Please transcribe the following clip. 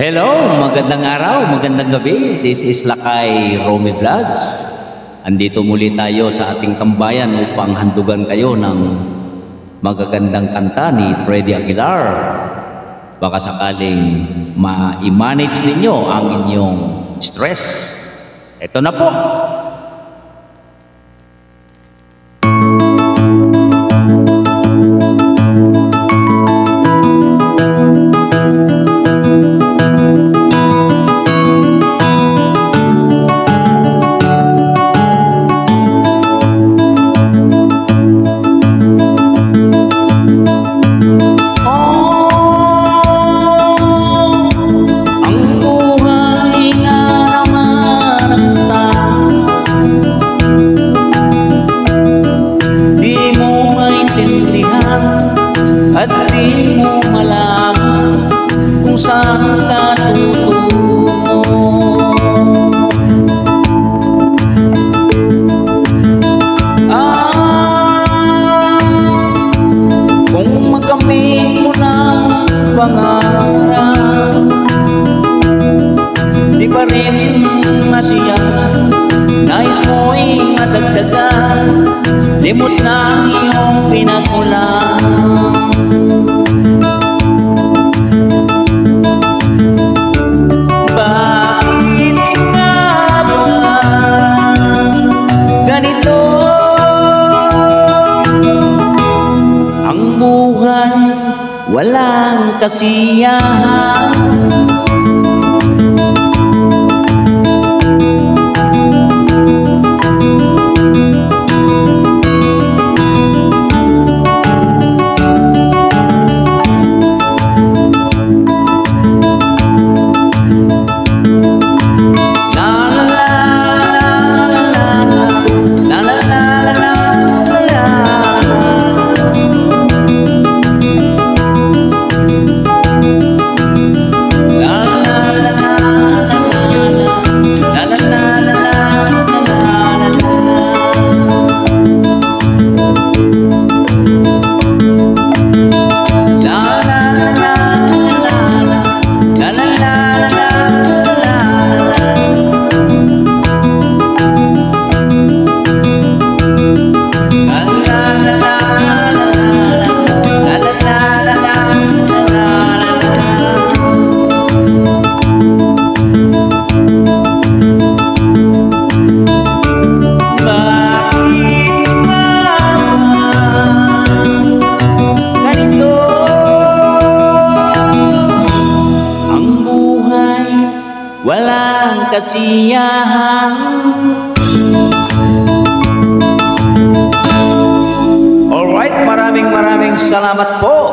Hello, magandang araw, magandang gabi. This is Lakay Romy Vlogs. Andito muli tayo sa ating tambayan upang handugan kayo ng magagandang kanta ni Freddy Aguilar. Baka sakaling ma-manage ninyo ang inyong stress. Ito na po. At di mo malaman kung saan ka tutungo. Kung makamit mo ng pangarap, di pa rin masiyahan, nais mo'y madagdagan, limot na iyong pinakulang. Walang kasiyahan. Walang kasiyahan. Alright, maraming salamat po.